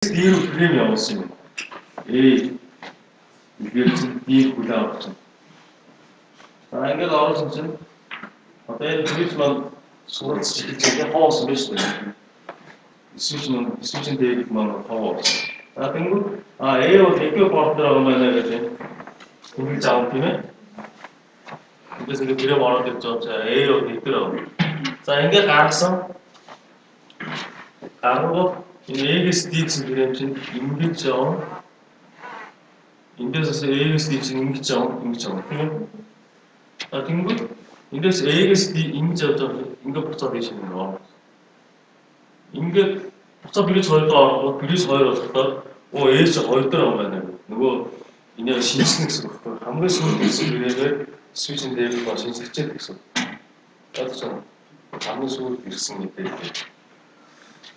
Дээр фрейм явуулсан юм. Игээр чинь дээр хүлээ авах чинь. Ингээд оруулсан чинь одоо энэ фрейм маань суралцж эхэлж байгаа хоос биш үү? Эсвэл дээр маань хоос. Тэнгүүд бол эко порт дээр байгаа байна гэж ингэж аав тийм ээ. Тэгээс ингээд фрейм ороод ирж байгаа бол дээр байгаа. За ингээд гаргасан. Гаргууд X гэсэн фрейм чинь ингэж явна. Эндээс X чинь ингэж явна тийм ээ. Тэнгүүд эндээс X ингэж явж байгаа ингээд буцаад ийш нэг. Ингээд буцаад бирж 2 доо ороод бирж 2 болохдоо H 2 дээр байгаа байна. Нөгөө энийг шинжлэх гэсэн үг байхгүй. Хамгийн сүүлд гэсэн фреймээр switch-ийн дээр ба шинжлэхчээд гэсэн. Ойлгосон. Хамгийн сүүлд ирсэн гэдэг.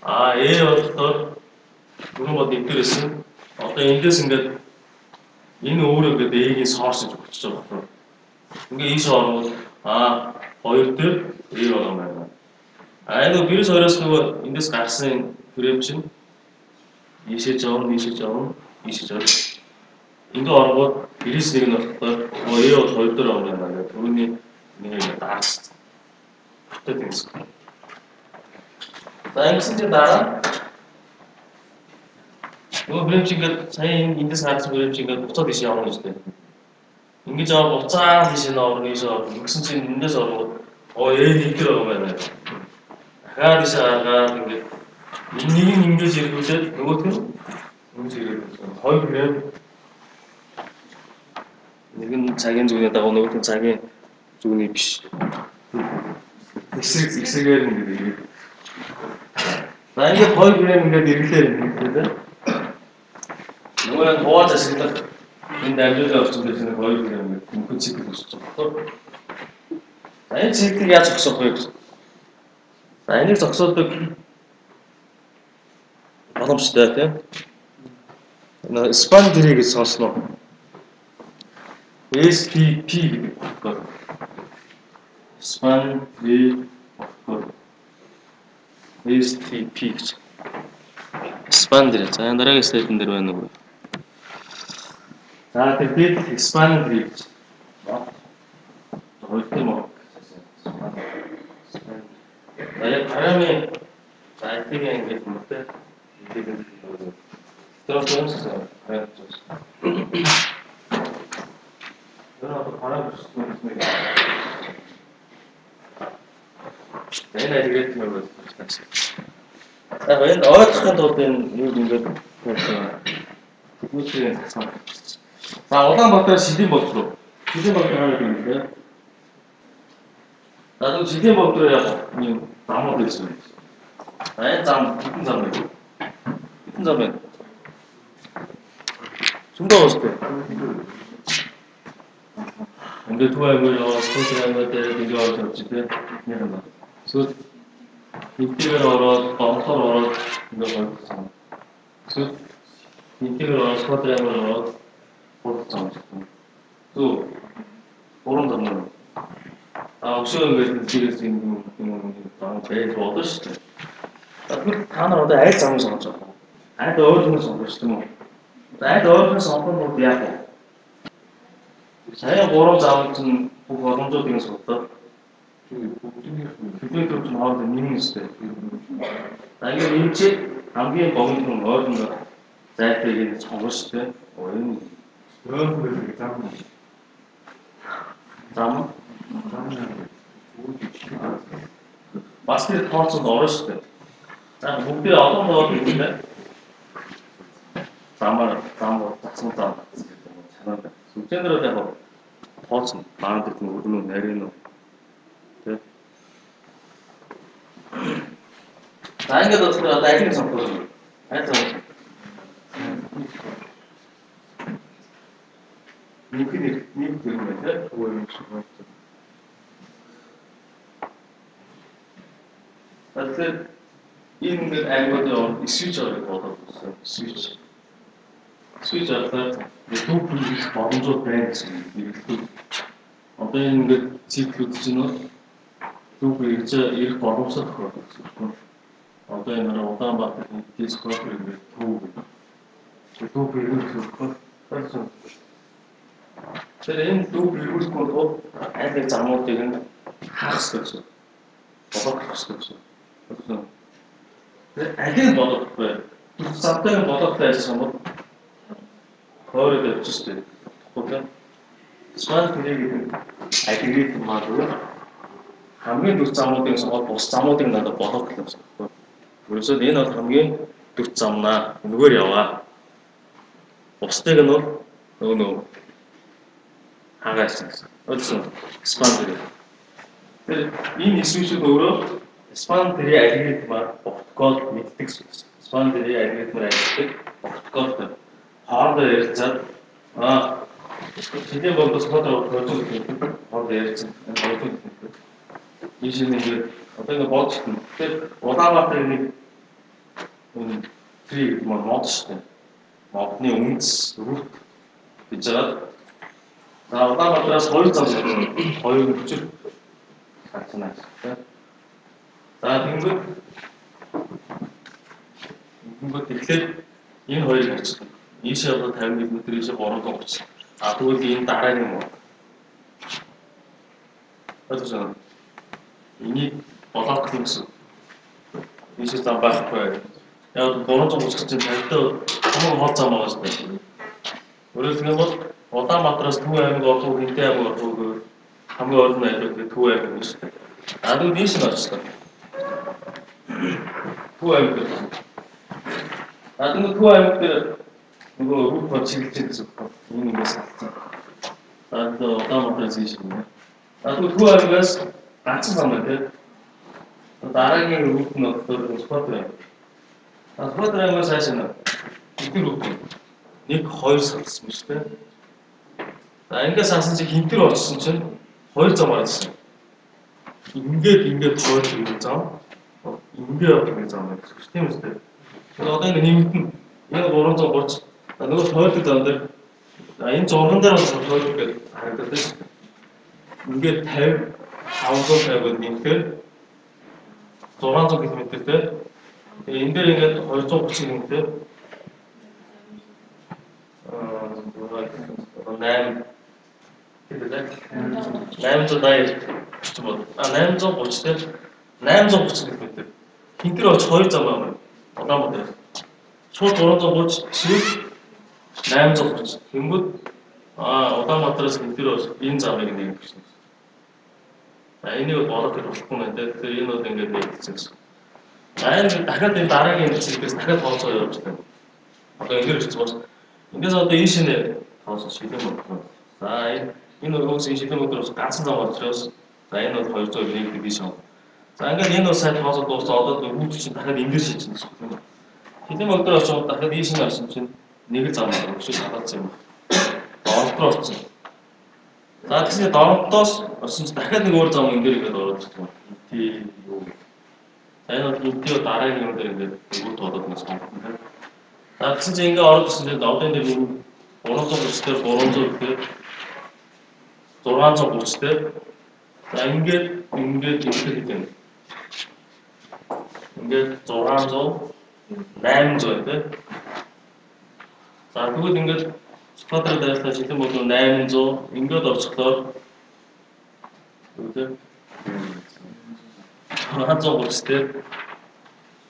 Болохоор түрүүн бод интерсэн. Одоо эндээс ингээд энэ өөрөө ингээд A-ийн source гэж болчихж байгаа байхгүй. Ингээд ийш орвол 2 дээр A байгаа байна. Энэ бирж 2-оос нөгөө эндээс гарсан фрейм чинь ийшээ явна. Ингээд орвол бирж нэг нь болохоор A бол 2 дээр байгаа байна. Түрүүний нэг даарсан. Хөтөд юмсан. За ингэсэн чинь дараа нөгөө фрейм чинь ингээд сайн эндээс гарсан фрейм чинь ингээд буцаад ийш явна гэж дээ. Ингэж аваад буцаад ийш орно гэсэн чинь эндээс орвол нэг дээр байгаа байна. Дахиад ийш гаргаад ингээд энийг ингэж ирүүлээд нөгөөх нь ингэж ирээд хоёр фрейм нэг нь цагийн зүгний дагуу нөгөөх нь цагийн зүгний биш. Эсрэгээр ингэж ирээд. За ингээд хоёр фрейм ингээд ирлээ гэдэг. Нөгөө нь хувааж ашиглах энэ дамжуулалтын орчинд нэг хоёр фрейм ингээд мөнхөн цикл үүсэж байгаа. За энэ циклийг яаж зогсоох вэ гэсэн. За энийг зогсоодог боломжтой тийм. Span tree гэж сонсноо. STP гэдэг байна. Span tree STP гэж. Span tree. За энэ дараагийн слайдн дээр байна уу? За тэгээд span tree гэж. Хоёртой мөн. Яг харамын зайтыг ингэж мөртэй идэвхтэй төрөөсөө хайж байна. Тэр харам бүсгүй. Энэ ажиглалт юм байна. За энэ ойлгохын тулд энэ юу ингэж түүхээ цаа. За Улаанбаатар Шидийн болд руу. Шидийн болд хараад юм дээ. Надад Шидийн болд руу яг юм замууд байсан. Энэ зам хэдэн зам вэ? Хэдэн зам бэ? Зөндөө уустай. Ингээд түүгээр скутер дээр video орж ирдэг тийм юм байна. Эсвэл интернетээр ороод, онлоор ороод ингээд болсон. Эсвэл интернетээр ороод, скутер ороод болсон. Зүг. Уран зам. Өшөө ингээд тийгээс юм байж болно шүү дээ. Та нар одоо аль замыг сонгож байгаа вэ? Аль өөр юм сонгож тийм үү? Аль өөр юм сонгох нь яах вэ? Сая 3 зам чинь бүх боломжуудыг судалдаг. Бидний төвч нь хооронд нэмэн өстэй. За ингээд нэмчээд хамгийн гомд нь ойрон зайтыг сонгож шүү дээ. Энэ өөр зам. Зам. Бас тэр тооцоод орно шүү дээ. За бүгдээ олон болоод ирнэ. Зам татсан зам санаад. Сүлжээнээр яг тооцно. Баанд ирэх нь өрнө нарийн уу. Тэ. За ингээд болохоор одоо ажил сонгох. Хайцаа. Нэг юм байна те. Өөр юм шиг байна. Тэгэхээр энэ ангиуд switch орох болоод switch аваад YouTube хийх боломжууд байна гэсэн юм. Одоо энэ ингээд циклүүд чинь YouTube ирэх боломжтой тохиолдол. Одоо энэ Улаанбаатар дискорд гэдэг төв хэрэглэх байсан. Тэр энэ төв хэрэглэхгүй айлын замуудыг нь хаах гэсэн. Бодох гэсэн. Тэр алийг бодохгүй. Түр замтай бодох байсан бол хоорог явчихсан. Тэгвэл смарт нэг агрегат модуль хамгийн дүр замуудын сонгоод бус замуудыг надад бодох гэсэн. Ерөөсөө энэ бол хамгийн дүр замнаа өнөөр яваа. Бусдыг нь нөгөө хагаарсан гэсэн. Ойлгосон. Expand гэх. Тэр энэ эсвэл өөрөө expand тэрий агрегат протокол мэддэг гэсэн. Expand тэрий агрегат мэддэг протокол хоорондоо ярилцаад тэдний болдос хоорондоо project гэдэг хоорондоо ярилцсан. Ийш нэг одоо ингэ бодсон. Тэр Улаанбаатар нэг три мод шүү дээ. Модны үндэс рут гэж байгаа. За Улаанбаатараас 2 зам явсан. 2 хүчил хатнаа. За тэнгүүд тэгэхээр энэ хоёрыг харчихсан. Ийшээ бол 50 м, ийшээ 330. Тэгвэл энэ дараагийн мод. Ойлгосон. Энийг болоод гэсэн. Ийшээ зам байхгүй. Яг 330 чинь тавьтаа хамгийн хол зам байгаа шүү дээ. Өөрөөр хэлбэл Улаанбаатараас Төв аймаг ордог, Хинтэй аймаг ордог хамгийн олон аймаг Төв аймаг шүү дээ. Тэгвэл ийш нь очсон. Төв аймаг. Тэгвэл Төв аймаг дээр нөгөө рут бод чиглэж гэсэн үг. Энэ ингээс алдсан. Улаанбаатараас ийш юм. Тэгвэл Төв аймагаас ганцхан зам байна. Дараагийн рут нь болохоор спорт байна. Спорт аймагаас хааш нь эдгээр рут 1-2 салсан шүү дээ. Ингээс сансан чи хинтэр очсон чинь 2 зам гарсан. Ингээд хоёр нэг зам. Ингээд нэг зам гэсэн шүү. Тийм үстэй. Тэгэхээр одоо ингэ нэмэгдэн энэ 330 нөгөө тойлог зам дээр энэ зурган дээр бас тойлог гэдэг харагдаад байна шүү. Ингээд 50 550 нэмэхээр 600 км-тэй. Энэ дээр ингээд 230 км-тэй 8 880 ч бод. 830 дээр 830 км. Хинтэр оч 2 зам байна. Улаанбаатар. Шууд 330 шиг 830. Тэнгүүд Улаанбаатараас хинтэр оч энэ замыг нэг гэсэн. Энийг бодох болохгүй нэ. Тэгэхээр энэ бол ингээд нэгдсэн гэсэн. Энэ дахиад энэ дараагийн хэсгээс дахиад тооцоо явуулж байна. Одоо ингээд ирсэн бол ингээс одоо ийш нэ тооцоо шийдэн бодлоо. За энэ өргөөс энэ шийдэн бодлоос ганцхан зам болчихоос за энэ бол 201 биш юм. За ингээд энэ бол сайн тооцоо дуусаа одоо рут чинь дахиад эндэр шийдсэн гэсэн. Шийдэн бодлоо очоод дахиад ийш нь орсон чинь нэг зам өгшөж хадгалсан юм. Дорнотоо орсон. За тэгсэн дорнотоос орсон чинь дахиад нэг өөр зам эндэр ингээд ороод ирсэн. Тийм юу. Энэ бол видео дараагийн юм дээр ингээд рут болоод нас сонголт. За тэгсэн чинь ингээд ороод ирсэн чинь одоо энэ 330 дээр 300 дээр 630 дээр за ингээд хэдэн ингээд 600 800 дээр за тэгвэл ингээд спотроо дайртаа шилэн бол 800 ингээд орчихлоо үү 630 дээр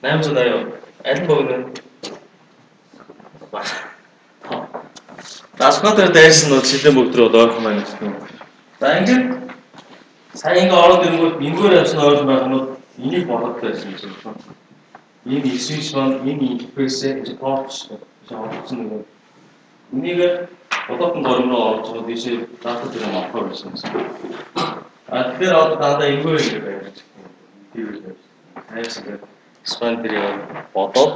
880 аль нь богино Спотроо дайрсан нь шилэн бүгдрөө ойрхон байна гэсэн. За ингээд сайн ингээд ороод ирэнгүүт энэгээр явсан ойрхон байх нь энийг болгох байсан юм шиг. Энэ switch маань энэ интерфейсээ порт шаардсан нэг. Энийг бодохын гол руу орж байгаа дэшээ дата дээр авах байсан юм. Тэгэхээр одоо даа энэгээр ингэ байна. Тийм. Хайсаа expand-ийг бодоод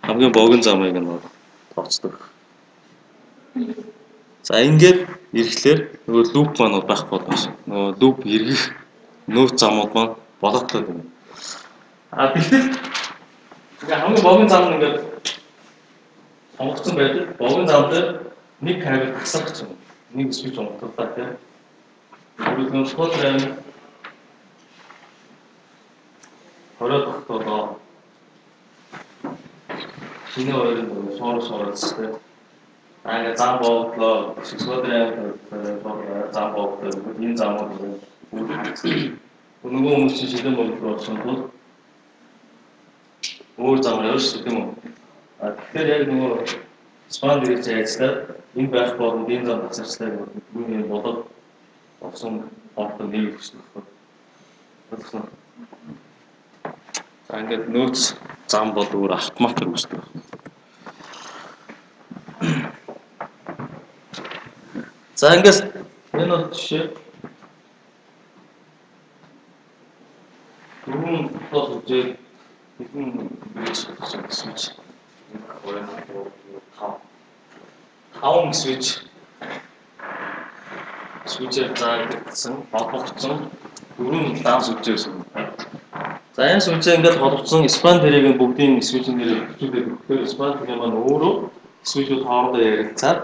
хамгийн богино замыг нь тооцдог. За ингээд ирэхлээр нөгөө луп маань байх болоош. Нөгөө луп эргэх нөөц замууд маань болоотлоо юм. Тэгэхээр ингээ хамгийн богино зам нь ингээд сонгогдсон байдаг. Богино зам дээр нэг кабель тасрах гэж байна. Нэг switch онгоцлоо тийм. Өөрөөр хэлбэл спотрын оройд тогтоолоо. Шинэ хоёрын шооролцтой. Ингээ зам бооглоо, сексуалын зам бооглоо, энэ замууд бүр хаагсан. Нөгөө хүмүүс чинь шилэн бодлоо болсон тул өөр замаар явж тийм үү? Тэгэхээр яг нөгөө спан дээрээ ажиллаад энэ байх боломж энэ зам тасарчлаа гэдэг нь бодоод авсан ордон нэг өгсөн байна. За ингээд нөөц зам бол өөр автомат үүсдэг байна. За ингээс энэ бол жишээ түрүүн тос үзээд хэдэн бийж гэсэн чинь таван switch-ээр заагдсан, холбогдсон дөрвөн данс үжижсэн. За энэ switch ингээд холбогдсон span тэрийг бүгдийн switch-ийн дээр хэвчүүлээд өгөхээр span тэрийг маань өөрөө switch-үүд хоорондоо ярилцаад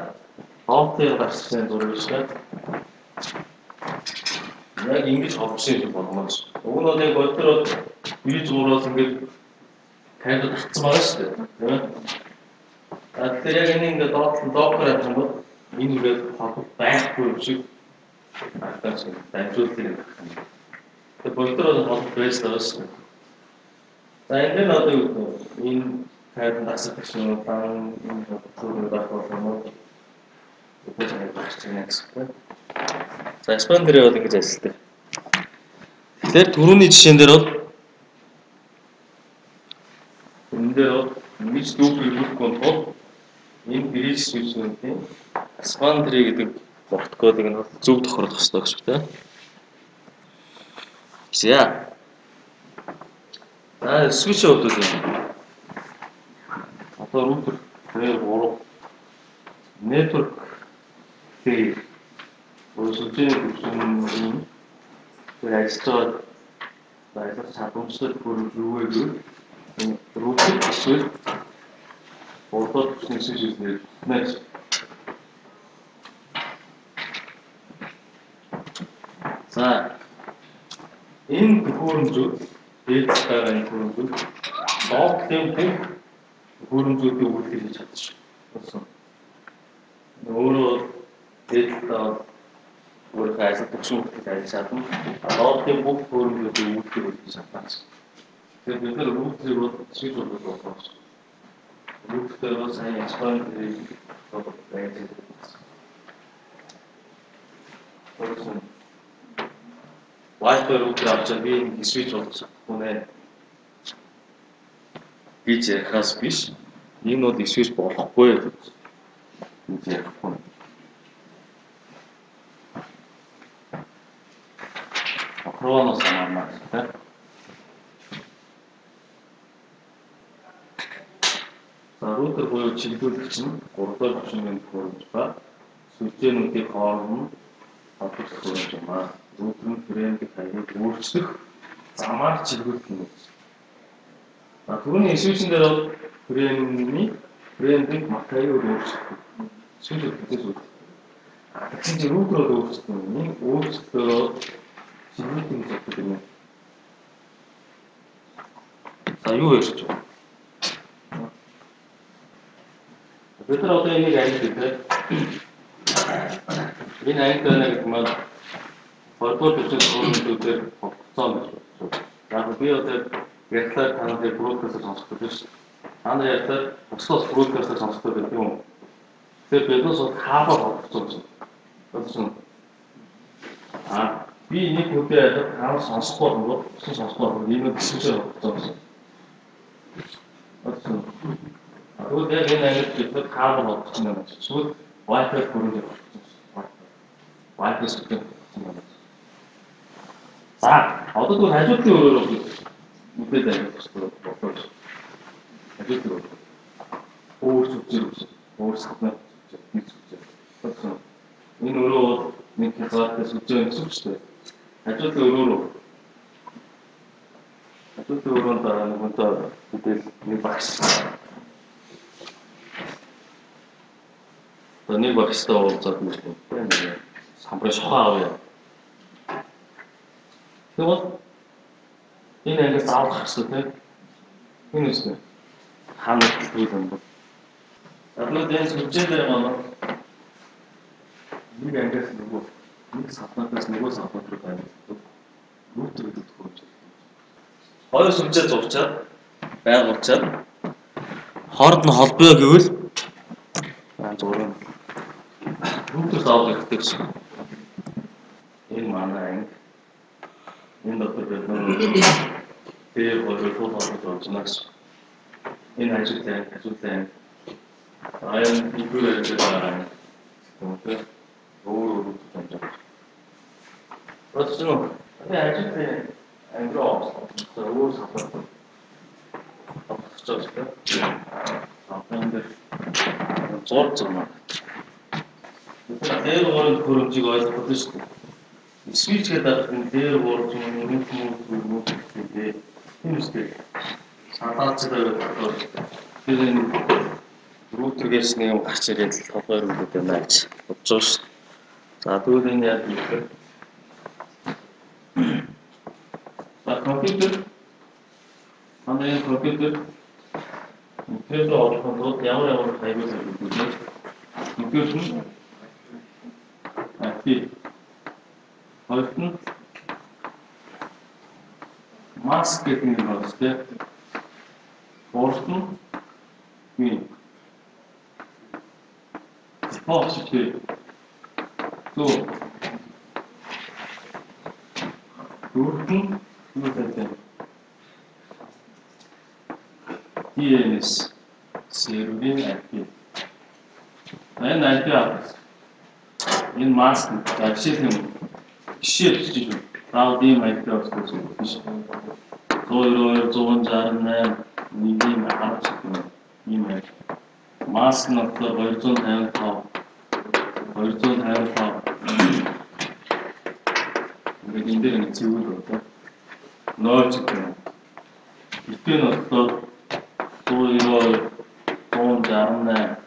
доотер гарсан зураг шиг яг ингэж холбосон юм болмоос. Уг нь яг бодтор бие зураас ингээд танд татсан байгаа шүү дээ. Тэгэхээр яг энэ ингээд доотер авсан бол энэ ингээд холбох байхгүй юм шиг ардаас дамжуулдаг юм. Тэгэхээр бодтор холбох байсан шүү. За энэ нь одоо юу вэ? Энэ танд татсан гэсэн нь энэ бодтор байх болмоо. За span дээр бол ингэж ажилладаг. Тэгэхээр түрүүний жишээн дээр бол энэ дээр бол ингэж дүүргий бүрхгүй бол энэ bridge switch-ийн span дээр гэдэг протоколыг нь зөв тохируулах хэрэгтэй гэж байна. За. Switch бодвол юм. Одоо router дээр 3 network дээр өөрсдөө хүчин ажиллаж байгаа чадамжтай бүр юу вэ гэвэл энэ router эсвэл урдад хүчний switch-ийг нэж. За энэ төхөөрөмжүүд дээд байгаа энэ төхөөрөмжүүд доотлын бүх төхөөрөмжүүдийг үйлдвэрлэж чадчих. Өөрөө дээд өөрийнхөө ажил төгсгөлд ажиллаж чадна. Доотлын бүх төхөөрөмжүүдийг үйлдвэрлэж чадна. Тэгэхээр бид нар router-ийг бол switch болгох болно. Router бол сайн expand болгох байх. Wi-Fi router авчаад би энэ switch болгох чадахгүй нэ гэж ярихаас биш. Энэ бол switch болохгүй гэж ярихгүй. Охроноос хамаарна тийм. За router буюу чиглүүлэгч нь 3 дахь хүчний төхөөрөмж ба switch-ийн хооронд нь холбох төхөөрөмж юм аа. Router-ийн фреймийг хаяг өөрчлөх замаар чиглүүлэх юм. Түрүүний switch-ийн дээр бол фреймийг материалаар өөрчлөх. Switch гэдэг зүйл. Тэгвэл router-оор өөрчлөх юм. Энэ өөрчлөлтөөр чиглүүлэх гэдэг юм. За юу ярьж байна? Бид нар одоо энийг ангилдаг. Энэ ангилдаг гэдэг нь холбоо төсөл төхөөрөмжүүдээр тогтцоо гэж байна. Яг би одоо ярилцлаар таныг broadcast-аар сонсох гэж байна. Та нар ярилцлаар бусдаас broadcast-аар сонсох гэдэг юм. Тэгэхээр биднээс хаабар холбогдсон. Тэгсэн. Би нэг үедээ яг хаабар сонсохгүй бол сонсохгүй ийм хэсгээр холбогдсон. Тэгсэн. Тэгвэл яг энэ ангилдаг хаабар холбогдсон юм байна. Эсвэл Wi-Fi хүрээнд холбогдсон. Wi-Fi систем. За, одоо тэгвэл хажуудлын өөрөөр үдээд ангилах хэрэгтэй болов. Хажуудлын өөр зүгээрс өөр сатнаа нэг зүгээр. Энэ өөрөө нэг хязгаартаас үзээ гэсэн үг шүү дээ. Хажуудлын өөрөөр дараа нэгэнтээ үдэл нэг багш. Нэг багштай уулзаад нэг самбарын шохоо авъя. Тэгвэл Энэ ангиас заавал гарсан тийм. Энэ үстэй. Хаана төлөвлөл юм бэ? Задлууд энэ сүлжээ дээр манай нэг ангиас нөгөө нэг савнаас нөгөө савнууд руу тавьдаг. Рутер гэдэг төхөөрөмж. Хоёр сүлжээ зурчаад байгуулчаад хооронд нь холбоо гэвэл зураг рутер заавал хэрэгтэй гэсэн. Энэ манай анги энэ дотор бид дээр хоёр фотог олж энэ ажиглаа аян игүүрээр байгаа юм. өөр юм. Одсон энэ ажиглаа ангироо өөр савлаа. Авчихсан. Апэнд зурц юм. Тэр өөрөөр хөрөмжийг ойлгох шүү дээ. Switch гэдэг нь дээр уурч юм юм гэдэг. Энэ үстэй. Сатаацтай байдаг. Тэр энэ router-гээс нэг юм гарч ирээд толгойр үүдээ наач бодож шүү. За тэгвэл энэ яг юу компьютер манай компьютер интернет ороход ямар хайгуул өгдөг. Компьютер нь актив Heute Mask гэдэг юм байна тийм. Бортон wie Sportspiel. So. Gurken nur bitte. Hier ist Servin aktiv. Nein, aktiv. Энэ маск авшилын шийдэж байна. Раудын майкрофон авчихсан биш. 168 нэг авчихсан юм. Маск нотор 255. Ингээд энэ дээр нэг цэвэр байна. Нооч гэх. Итэн нотор 168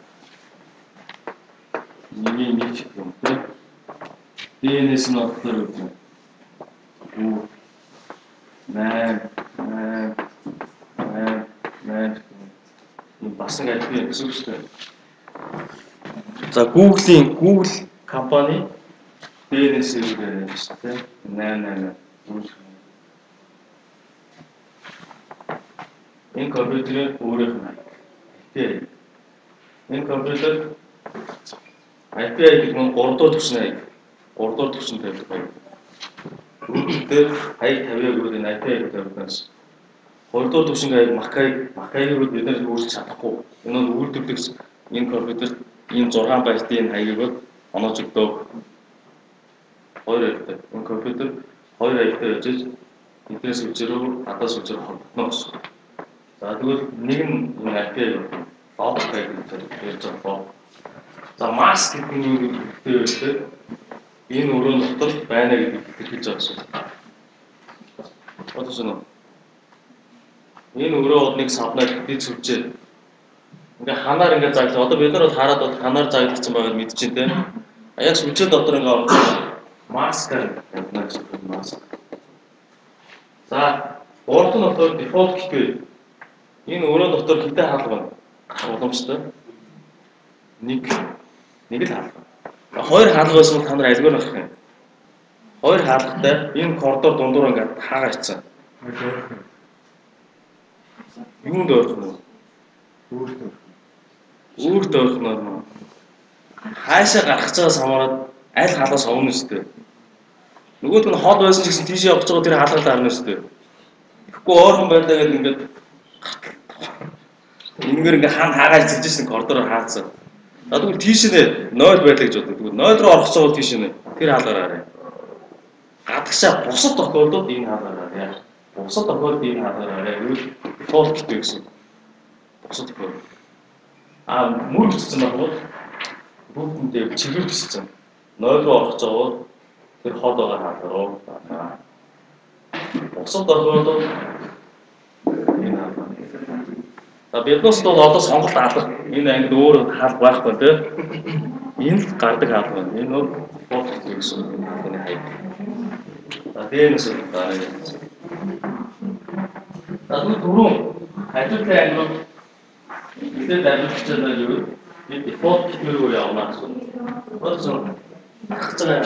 нэг юм тийм. DNS нотор үү. Бас нэг IP гэсэн үг шүү дээ. За Google компани DNS сервер гэж шүү дээ. 888. Энэ компьютерийн өөрийнх нь IP. Энэ компьютер IP гэдэг нь 3 дугаар түвшин IP. 3 дугаар түвшин тавьдаг байна. Google-дээр хаяг 50-аар энэ IP тавьдаас 2 дугаар түвшин хаяг MAC-ийг бид нэр өөрчилж чадахгүй. Энэ нь үйлдвэрлэх энэ компьютерт ийм 6 байтын хаягийг оноож өгдөг. 2 хаягтай. Энэ компьютер 2 хаягтай ажиллаж интернет сүлжээрөөр хадаа сүлжээр холбогдно гэсэн. За тэгвэл нэг нь энэ IP-ийг лог гэдэг ярьж байгаа. За mask гэдэг нь юу гэдэг вэ? Энэ өрөө дотор байна гэдэг хэлж байгаа шүү. Бодож байна уу? Энэ өрөө одныг савнаа дэд сүлжээ. Ингээ ханаар ингээ заглаа. Одоо бид нар хараад бол ханаар заглагдсан байгааг мэдчихээн тийм. Яг сүлжээ дотор ингээ орж маскаар явна гэсэн маск. За, урд нь болохоор дефолт гэхээ энэ өрөө дотор хэдэн хаалга байна? Уламжтай. Нэг л хаалга. Хоёр хаалга байсан бол та нар альгаар авах юм. Хоёр хаалгатай энэ коридор дундуур ингээд хаагаарцсан. Юунд орох вэ? Өөрт орох нь хаашаа гарах цагаас хамаарат аль халаас овно өстэй. Нөгөөд нь хол байсан ч гэсэн тийшээ явж байгаа тэр хаалгад харна өстэй. Тэгэхгүй ойрхон байлаа гэдэг ингээд энэгээр ингээд хаан хаагаад зилжсэн коридороор хаацсан. За тэгвэл тийш нэ 0 байлаа гэж боддог. Тэгвэл 0 руу орох цаг бол тийш нэ тэр хаалгаар арай. Гадагшаа бусад тохиолдолд энэ хаалгаар арай. Бусад тохиолдолд энэ хаалгаар арай. Гэвэл дефолт гэсэн. Бусад тохиолдолд. Мөр гэсэн бол бүгдээ чиглэл гэсэн. 0 руу орох цаг бол тэр хол байгаа хаалгаар руу. Бусад тохиолдолд энэ хаалгаар. За биднээс бол одоо сонголт алга. Энэ ангид өөр хаалга байхгүй тийм. Энэ л гардаг хаалга байна. Энэ бол дефолт гэсэн. Энэ хаяг. За дээрээс дараа 나도 도로 알뜰 때 아니면 이때 날렸잖아 요 default 기표를 얼마죠? 그렇죠. 크잖아요.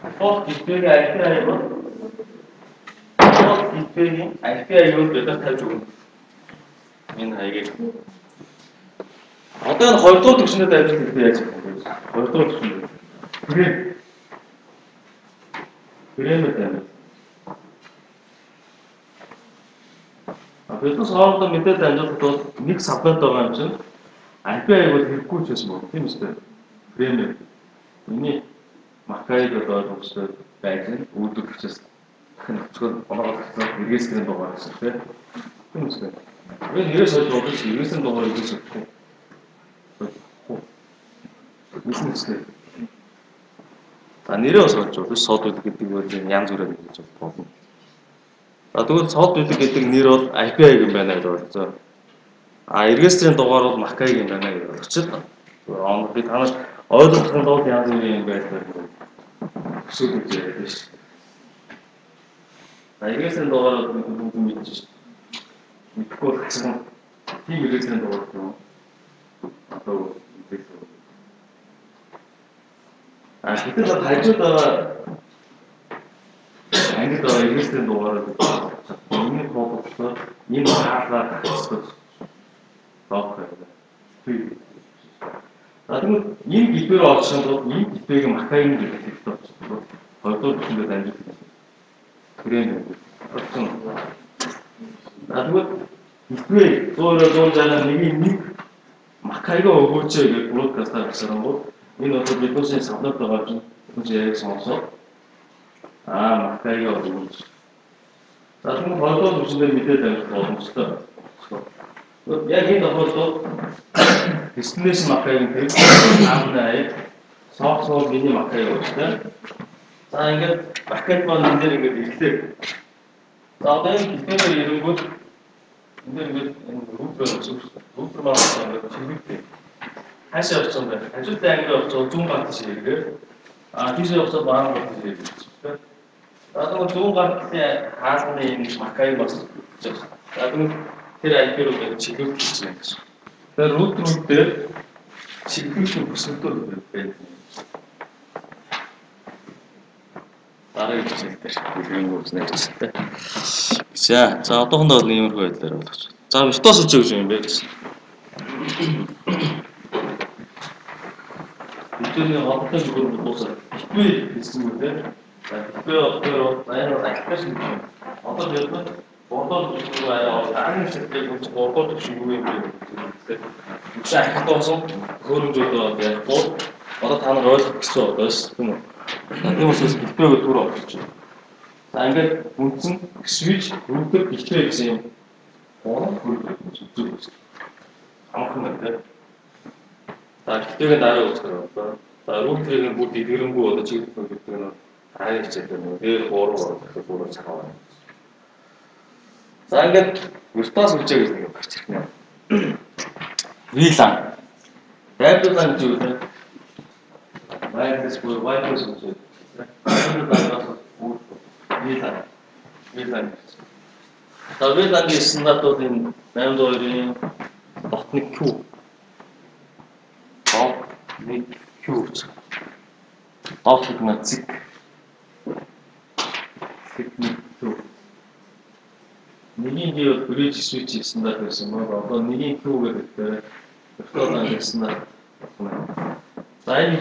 default 기표가 IPI로 default 기표이 IPI로 몇달 타죠? 얘는 이게 어떤 걸도 독신에 대해서 그래야지. 걸도 독신. 그림을 때문에. 그래서 사람도 밑에 다녀도 닉 사건도 많죠. IPI로 읽고 있어서 뭐 힘쓰대. 그림을 이미 막가이도 더없어 бай진 үүдэх гэсэн хэн өчгөр оноо эргээсгэн дугаар гэсэн тийм үү. Би нэрээс олж бодож эргээсгэн дугаар гэж бодсон. Бизнесээ. Нэрээ олж бодож сод үлэг гэдэг нь янз бүрээр гэж бодно. Тэгвэл сод үлэг гэдэг нэр бол IPI юм байна гэж бодсон. Эргээсгэн дугаар бол Макай юм байна гэж бодчихлоо. Би танаас ойлгох нь бол янз бүрийн юм байдаг. Эсвэл гэж ярьж шүү. Эргээсгэн дугаар бүгд мэдчихэж. Мэдхгүй хацсан. Тийм эргээсгэн дугаар юм. Одоо тэгэхээр хажууд ангид эргээсгэн дугаараа энэ фокуслоо энэ хаалгаар хэвчээ. Тоохоо. Тэгвэл энэ гипээр олсон бол энэ гипийг Макаин гэдэг хэлдэг. Хоёрдугаар бүхэнд амжилт. Грэм. Тэгвэл гипээ 100-100 нэг Макайгаа өгөөч гэж бродкастаар хийсэн бол энэ одоо биднээс санаад байгаа чинь бүгд яг сонсоо. Макайгаа өгөөч. Тэгвэл хоёрдугаар бүхэнд мэдээд байх боломжтой. Яг энэ тохиолдолд destination Макайг гэдэг аамнаа софтвер миний Макайг өгчтэй. За ингээд пакет маань энэ дээр ингээд ирлээ. За одоо энэ гипээр ирэнгүүт энэ ингээд рутер өгсөн. Рутер маань ингээд чиглэлтэй. Хаашаа орсон бэ? Хажуутай англи орсон зүүн ганц шиг ирэхээр тийшээ явсаар баан ганц шиг ирэв. За тэгвэл зүүн ганцын хаалганы энэ Макайг бас өгч байгаа. За тэгвэл тэр IP руу чиглэл хийж байна гэсэн. Тэр рутрууд дээр чиглэл өсөлтөөр байна. Дараагийн хичээлдэр юм үзнэ гэжтэй. За одоохондоо бол иймэрхүү байдлаар болгож. За виртуоз үжиг гэж юм бэ гэсэн. Бидний одоогийн зүгээр дуусаа. Би гэсэн үг тийм. Би одоо аппликейшн одоо яг Бордоор зүйл аваад аарын шилдэг гэж бордоор шиг юу юм бэ? Үгүй ахтоосон хөрөнгөд яг бол одоо та нар ойлгох гэсэн удаас тийм үү? Тийм учраас гипрэг төр олж байна. За ингээд үндсэн switch router гипрэг гэсэн юм. Бороо хөрөнгө зүйл. Амхан гэдэг. За гипрэгийн дараа үзэх байна. За router-ийн бүгд дэлгэрэнгүй одоо чиглэл гэдэг нь аарын хичээлтэй нөө дээр боороо гэхэд боороо цахаа. За ингээд виртуоз үжиг гэж нэг гарч ирнэ. VLAN. VLAN гэж үү? Wireless үжиг. VLAN. За VLAN-ийн стандарт энэ 802-ийн .1Q. .1Q. .1Q. Нэгийн ий бол bridge switch стандарт байсан бол одоо нэгийн Q гэдэг виртуалан стандарт байна. За энэ